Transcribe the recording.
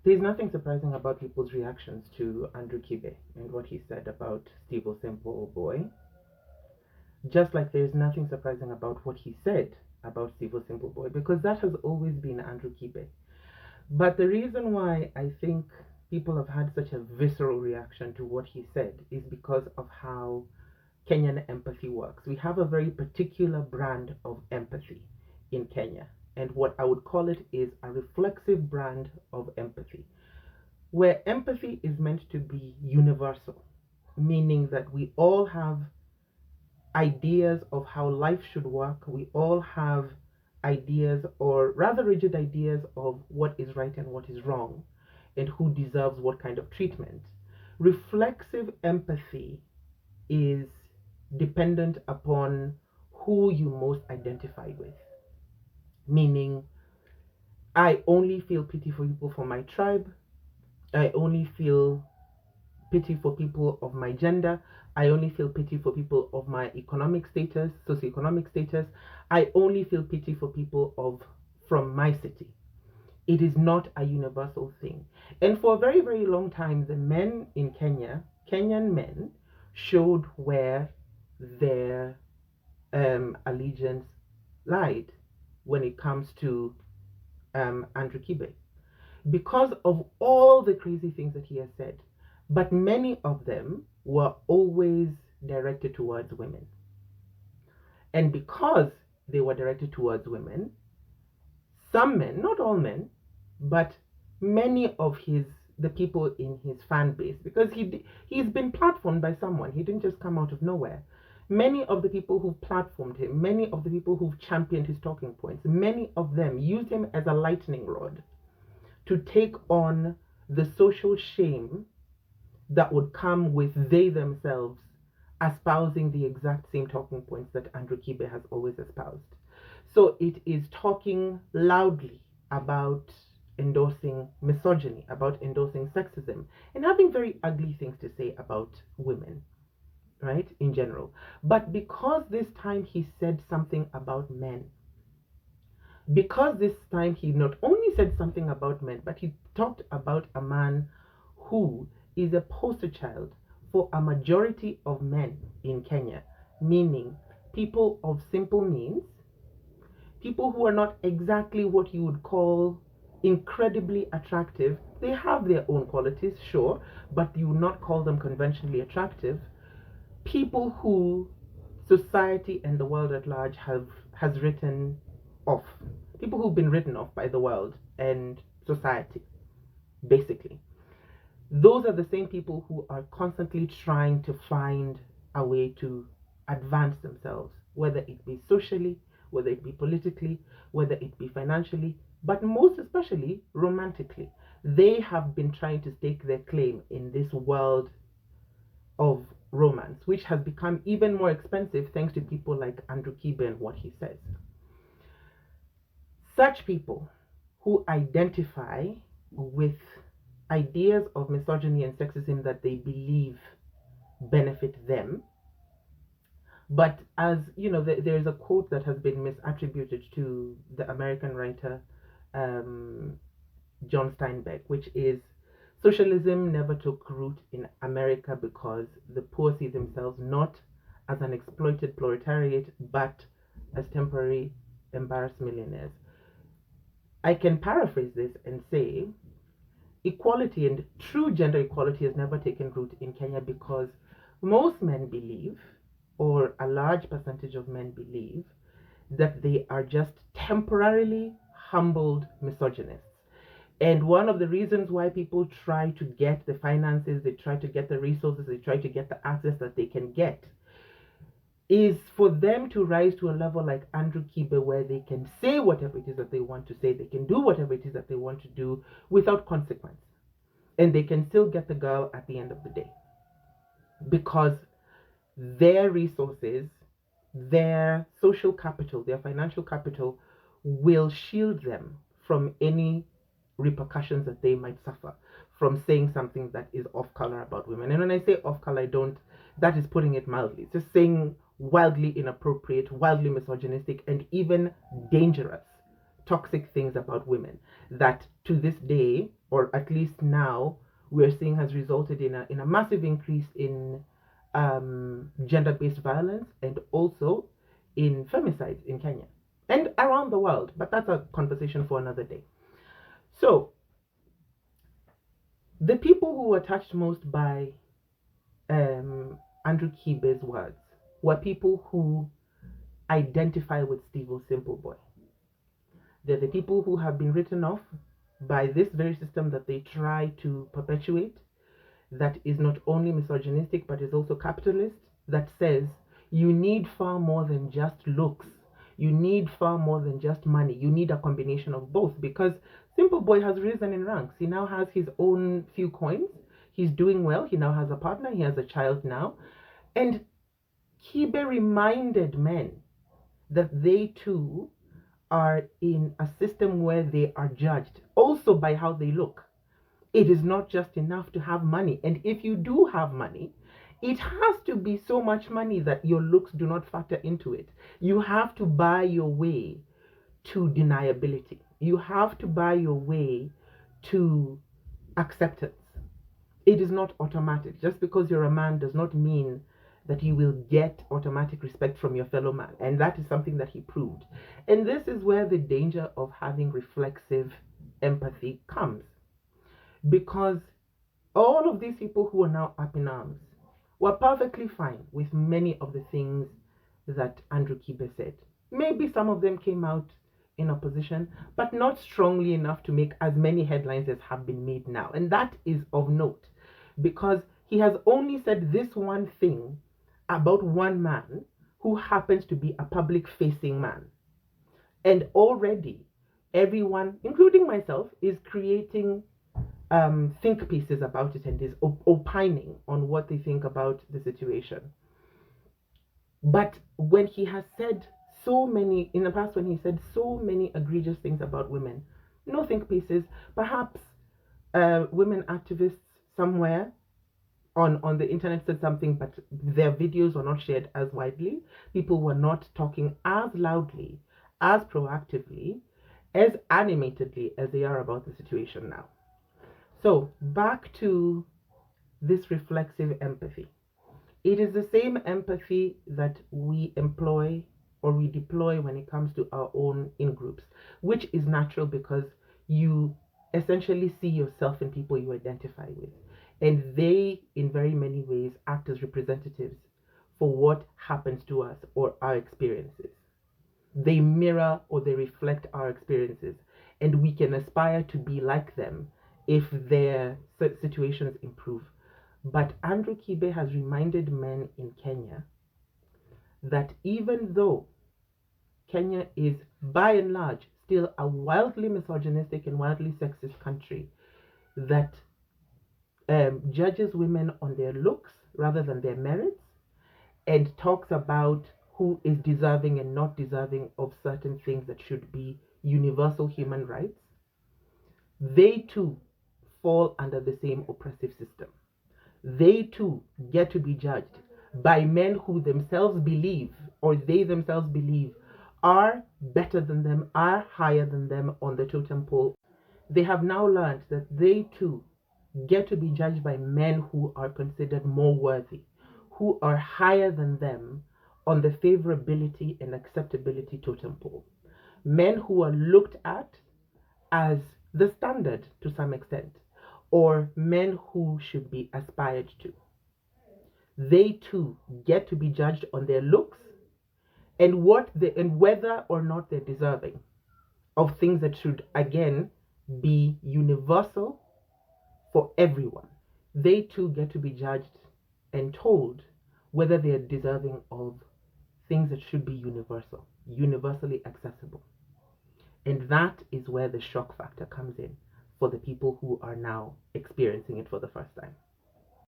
There's nothing surprising about people's reactions to Andrew Kibe and what he said about Steve Simple Boy. Just like there's nothing surprising about what he said about Steve Simple Boy, because that has always been Andrew Kibe. But the reason why I think people have had such a visceral reaction to what he said is because of how Kenyan empathy works. We have a very particular brand of empathy in Kenya. And what I would call it is a reflexive brand of empathy, where empathy is meant to be universal, meaning that we all have ideas of how life should work. We all have ideas, or rather rigid ideas, of what is right and what is wrong, and who deserves what kind of treatment. Reflexive empathy is dependent upon who you most identify with. Meaning, I only feel pity for people from my tribe. I only feel pity for people of my gender. I only feel pity for people of my economic status, socioeconomic status. I only feel pity for people from my city. It is not a universal thing. And for a very, very long time, the men in Kenya, Kenyan men, showed where their allegiance lied when it comes to Andrew Kibe, because of all the crazy things that he has said. But many of them were always directed towards women. And because they were directed towards women, some men, not all men, but many of the people in his fan base, because he's been platformed by someone. He didn't just come out of nowhere. Many of the people who've platformed him, many of the people who've championed his talking points, many of them used him as a lightning rod to take on the social shame that would come with they themselves espousing the exact same talking points that Andrew Kibe has always espoused. So it is talking loudly about endorsing misogyny, about endorsing sexism, and having very ugly things to say about women, right, in general. But because this time he said something about men, because this time he not only said something about men, but he talked about a man who is a poster child for a majority of men in Kenya, meaning people of simple means, people who are not exactly what you would call incredibly attractive. They have their own qualities, sure, but you would not call them conventionally attractive. People who society and the world at large has written off. People who've been written off by the world and society, basically. Those are the same people who are constantly trying to find a way to advance themselves, whether it be socially, whether it be politically, whether it be financially, but most especially romantically. They have been trying to stake their claim in this world of romance, which has become even more expensive thanks to people like Andrew Kibe and what he says. Such people who identify with ideas of misogyny and sexism that they believe benefit them. But as you know, there's a quote that has been misattributed to the American writer John Steinbeck, which is, socialism never took root in America because the poor see themselves not as an exploited proletariat, but as temporary embarrassed millionaires. I can paraphrase this and say equality and true gender equality has never taken root in Kenya because most men believe, or a large percentage of men believe, that they are just temporarily humbled misogynists. And one of the reasons why people try to get the finances, they try to get the resources, they try to get the access that they can get, is for them to rise to a level like Andrew Kibe, where they can say whatever it is that they want to say, they can do whatever it is that they want to do without consequence. And they can still get the girl at the end of the day. Because their resources, their social capital, their financial capital will shield them from any repercussions that they might suffer from saying something that is off color about women. And when I say off color, that is putting it mildly. It's just saying wildly inappropriate, wildly misogynistic, and even dangerous toxic things about women that to this day, or at least now, we're seeing has resulted in a massive increase in gender-based violence and also in femicides in Kenya and around the world. But that's a conversation for another day. So the people who were touched most by Andrew Kibe's words were people who identify with Steve Simple Boy. They're the people who have been written off by this very system that they try to perpetuate, that is not only misogynistic but is also capitalist, that says you need far more than just looks. You need far more than just money. You need a combination of both, because Simple Boy has risen in ranks. He now has his own few coins. He's doing well. He now has a partner. He has a child now. And Kibe reminded men that they too are in a system where they are judged also by how they look. It is not just enough to have money. And if you do have money, it has to be so much money that your looks do not factor into it. You have to buy your way to deniability. You have to buy your way to acceptance. It is not automatic. Just because you're a man does not mean that you will get automatic respect from your fellow man. And that is something that he proved. And this is where the danger of having reflexive empathy comes. Because all of these people who are now up in arms were perfectly fine with many of the things that Andrew Kibe said. Maybe some of them came out in opposition, but not strongly enough to make as many headlines as have been made now. And that is of note, because he has only said this one thing about one man who happens to be a public-facing man. And already everyone, including myself, is creating think pieces about it and is opining on what they think about the situation. But when he has said so many, in the past, when he said so many egregious things about women, no think pieces, perhaps women activists somewhere on the internet said something, but their videos were not shared as widely. People were not talking as loudly, as proactively, as animatedly as they are about the situation now. So back to this reflexive empathy. It is the same empathy that we employ or we deploy when it comes to our own in-groups, which is natural because you essentially see yourself in people you identify with. And they, in very many ways, act as representatives for what happens to us or our experiences. They mirror or they reflect our experiences, and we can aspire to be like them if their situations improve. But Andrew Kibe has reminded men in Kenya that even though Kenya is by and large still a wildly misogynistic and wildly sexist country that judges women on their looks rather than their merits, and talks about who is deserving and not deserving of certain things that should be universal human rights, they too fall under the same oppressive system. They too get to be judged by men who themselves believe, or they themselves believe, are better than them, are higher than them on the totem pole. They have now learned that they too get to be judged by men who are considered more worthy, who are higher than them on the favorability and acceptability totem pole. Men who are looked at as the standard to some extent, or men who should be aspired to. They too get to be judged on their looks and whether or not they're deserving of things that should again be universal for everyone. They too get to be judged and told whether they are deserving of things that should be universal, universally accessible. And that is where the shock factor comes in for the people who are now experiencing it for the first time.